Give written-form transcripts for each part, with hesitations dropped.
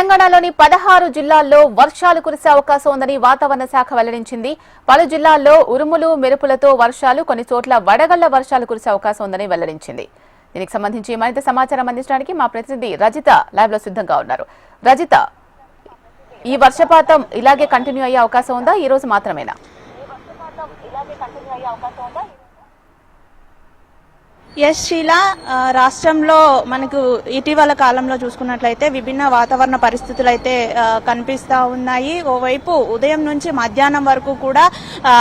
తెలంగాణలోని 16 జిల్లాల్లో వర్షాలు కురిసే అవకాశం ఉందని వాతావరణ శాఖ వెల్లడించింది. పలు జిల్లాల్లో ఉరుములు మెరుపులతో వర్షాలు, కొన్ని చోట్ల వడగళ్ల వర్షాలు కురిసే అవకాశం ఉందని వెల్లడించింది. దీనికి సంబంధించి మరింత సమాచారం అందించడానికి మా ప్రతినిధి రజిత లైవ్ లో సిద్ధంగా ఉన్నారు. రజిత, ఈ వర్షపాతం ఇలాగే కంటిన్యూ అయ్యే అవకాశం ఉందా? ఈ రోజు మాత్రమేనా? ఎస్ శీలా, రాష్ట్రంలో మనకు ఇటీవల కాలంలో చూసుకున్నట్లయితే విభిన్న వాతావరణ పరిస్థితులు అయితే కనిపిస్తూ ఉన్నాయి. ఓవైపు ఉదయం నుంచి మధ్యాహ్నం వరకు కూడా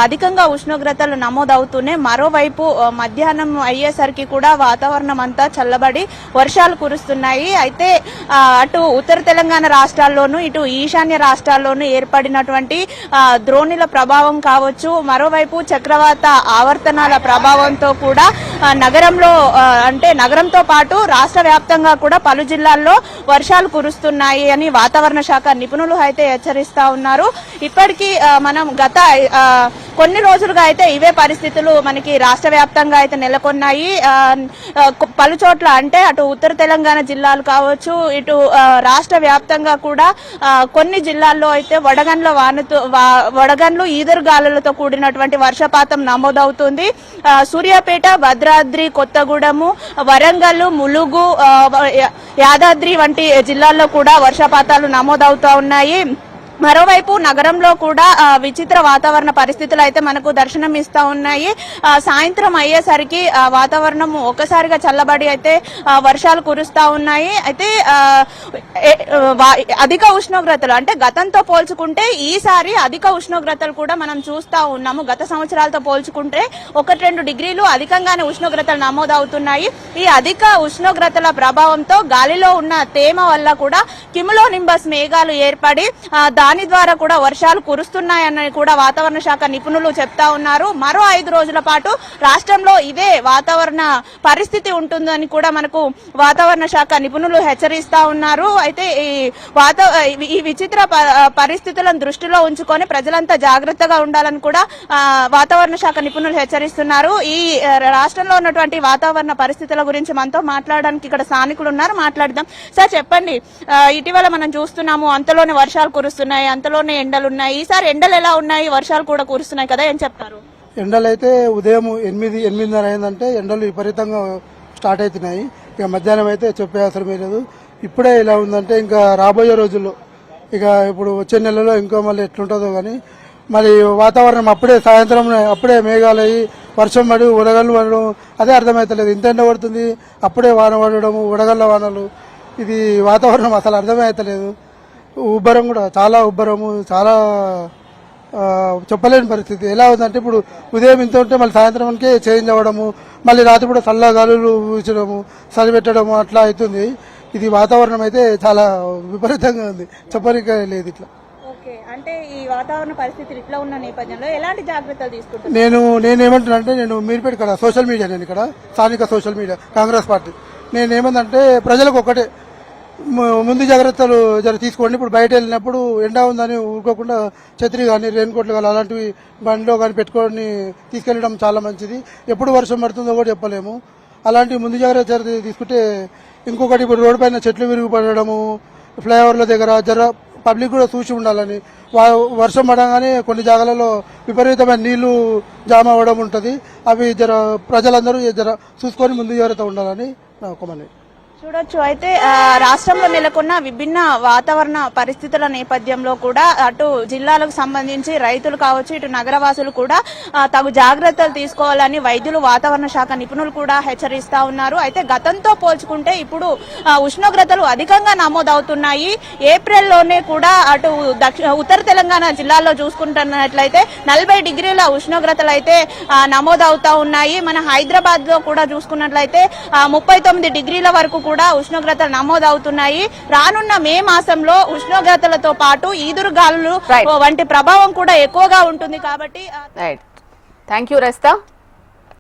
అధికంగా ఉష్ణోగ్రతలు నమోదవుతూనే, మరోవైపు మధ్యాహ్నం అయ్యేసరికి కూడా వాతావరణం అంతా చల్లబడి వర్షాలు కురుస్తున్నాయి. అయితే అటు ఉత్తర తెలంగాణ రాష్ట్రాల్లోనూ ఇటు ఈశాన్య రాష్ట్రాల్లోనూ ఏర్పడినటువంటి ద్రోణుల ప్రభావం కావచ్చు, మరోవైపు చక్రవాత ఆవర్తనాల ప్రభావంతో కూడా నగరంతో పాటు రాష్ట్ర వ్యాప్తంగా కూడా పలు జిల్లాల్లో వర్షాలు కురుస్తున్నాయి అని వాతావరణ శాఖ నిపుణులు అయితే హెచ్చరిస్తా ఉన్నారు. ఇప్పటికీ మనం గత కొన్ని రోజులుగా అయితే ఇవే పరిస్థితులు మనకి రాష్ట్ర వ్యాప్తంగా అయితే నెలకొన్నాయి. పలు చోట్ల అంటే అటు ఉత్తర తెలంగాణ జిల్లాలు కావచ్చు, ఇటు రాష్ట్ర వ్యాప్తంగా కూడా కొన్ని జిల్లాల్లో అయితే వడగండ్లు ఈదురుగాలులతో కూడినటువంటి వర్షపాతం నమోదవుతుంది. సూర్యాపేట, భద్రాద్రి కొత్తగూడెము, వరంగల్, ములుగు, యాదాద్రి వంటి జిల్లాల్లో కూడా వర్షపాతాలు నమోదవుతూ ఉన్నాయి. మరోవైపు నగరంలో కూడా విచిత్ర వాతావరణ పరిస్థితులు అయితే మనకు దర్శనం ఇస్తా ఉన్నాయి. సాయంత్రం అయ్యేసరికి వాతావరణం ఒకసారిగా చల్లబడి అయితే వర్షాలు కురుస్తా ఉన్నాయి. అయితే అధిక ఉష్ణోగ్రతలు అంటే గతంతో పోల్చుకుంటే ఈసారి అధిక ఉష్ణోగ్రతలు కూడా మనం చూస్తా ఉన్నాము. గత సంవత్సరాలతో పోల్చుకుంటే 1-2 డిగ్రీలు అధికంగానే ఉష్ణోగ్రతలు నమోదవుతున్నాయి. ఈ అధిక ఉష్ణోగ్రతల ప్రభావంతో గాలిలో ఉన్న తేమ వల్ల కూడా కిములో నింబస్ మేఘాలు ఏర్పడి దాని ద్వారా కూడా వర్షాలు కురుస్తున్నాయని కూడా వాతావరణ శాఖ నిపుణులు చెప్తా ఉన్నారు. మరో 5 రోజుల పాటు రాష్ట్రంలో ఇదే వాతావరణ పరిస్థితి ఉంటుందని కూడా మనకు వాతావరణ శాఖ నిపుణులు హెచ్చరిస్తా ఉన్నారు. అయితే ఈ విచిత్ర పరిస్థితులను దృష్టిలో ఉంచుకొని ప్రజలంతా జాగ్రత్తగా ఉండాలని కూడా వాతావరణ శాఖ నిపుణులు హెచ్చరిస్తున్నారు. ఈ రాష్ట్రంలో ఉన్నటువంటి వాతావరణ పరిస్థితుల గురించి మనతో మాట్లాడడానికి ఇక్కడ స్థానికులు ఉన్నారు, మాట్లాడదాం. సార్ చెప్పండి, ఇటీవల మనం చూస్తున్నాము అంతలోనే వర్షాలు కురుస్తున్నాయి, అంతలోనే ఎండలున్నాయి. ఈసారి ఎండలు ఎలా ఉన్నాయి, వర్షాలు కూడా కురుస్తున్నాయి కదా, ఏం చెప్తారు? ఎండలు అయితే ఉదయం 8-8:30 అయిందంటే ఎండలు విపరీతంగా స్టార్ట్ అవుతున్నాయి. ఇక మధ్యాహ్నం అయితే చెప్పే అవసరమే లేదు. ఇప్పుడే ఇలా ఉందంటే ఇంకా రాబోయే రోజుల్లో, ఇక ఇప్పుడు వచ్చే నెలలో ఇంకో మళ్ళీ ఎట్లుంటుందో కానీ, మరి వాతావరణం సాయంత్రం అప్పుడే మేఘాలు అయ్యి వర్షం పడి వడగళ్ళు పడడం అదే అర్థమవుతలేదు. ఇంత ఎండ పడుతుంది, అప్పుడే వాన పడడము, వడగళ్ళ వానలు, ఇది వాతావరణం అసలు అర్థమే అవుతలేదు. ఉబ్బరం కూడా చాలా చాలా చెప్పలేని పరిస్థితి. ఎలా ఉందంటే ఇప్పుడు ఉదయం ఇంత ఉంటే మళ్ళీ సాయంత్రానికే చేంజ్ అవ్వడము, మళ్ళీ రాత్రి కూడా చల్ల గాలులు వీచడము, చలి పెట్టడము అట్లా అవుతుంది. ఇది వాతావరణం అయితే చాలా విపరీతంగా ఉంది, చెప్పనిక లేదు ఇట్లా. అంటే ఈ వాతావరణ పరిస్థితులు ఇట్లా ఉన్న నేపథ్యంలో ఎలాంటి జాగ్రత్తలు తీసుకుంటారు? నేనేమంటున్నా, నేను మీరుపేట ఇక్కడ సోషల్ మీడియా, నేను ఇక్కడ స్థానిక సోషల్ మీడియా కాంగ్రెస్ పార్టీ, నేనేమందంటే ప్రజలకు ఒకటే ముందు జాగ్రత్తలు తీసుకోండి. ఇప్పుడు బయట వెళ్ళినప్పుడు ఎండ ఉందని ఊరుకోకుండా ఛత్రి కానీ, రెయిన్ కోట్లు కానీ అలాంటివి బండిలో కానీ పెట్టుకొని తీసుకెళ్లడం చాలా మంచిది. ఎప్పుడు వర్షం పడుతుందో కూడా చెప్పలేము. అలాంటి ముందు జాగ్రత్త తీసుకుంటే, ఇంకొకటి ఇప్పుడు రోడ్డు పైన చెట్లు విరిగి పడడము, ఫ్లైఓవర్ల దగ్గర పబ్లిక్ కూడా చూసి ఉండాలని. వర్షం పడగానే కొన్ని జాగాలలో విపరీతమైన నీళ్లు జామ అవ్వడం ఉంటుంది. అవి ప్రజలందరూ చూసుకొని ముందు జాగ్రత్త ఉండాలని నా ఒక మనవి. చూడొచ్చు. అయితే రాష్ట్రంలో నెలకొన్న విభిన్న వాతావరణ పరిస్థితుల నేపథ్యంలో కూడా అటు జిల్లాలకు సంబంధించి రైతులు కావచ్చు, ఇటు నగరవాసులు కూడా తగు జాగ్రత్తలు తీసుకోవాలని వైద్యులు, వాతావరణ శాఖ నిపుణులు కూడా హెచ్చరిస్తా ఉన్నారు. అయితే గతంతో పోల్చుకుంటే ఇప్పుడు ఉష్ణోగ్రతలు అధికంగా నమోదవుతున్నాయి. ఏప్రిల్లోనే కూడా అటు ఉత్తర తెలంగాణ జిల్లాల్లో చూసుకుంటున్నట్లయితే 40 డిగ్రీల ఉష్ణోగ్రతలు అయితే నమోదవుతా ఉన్నాయి. మన హైదరాబాద్ లో కూడా చూసుకున్నట్లయితే 39 డిగ్రీల వరకు కూడా ఉష్ణోగ్రతలు నమోదవుతున్నాయి. రానున్న మే మాసంలో ఉష్ణోగ్రతలతో పాటు ఈదురుగాలులు వంటి ప్రభావం కూడా ఎక్కువగా ఉంటుంది కాబట్టి. Thank you Rajitha.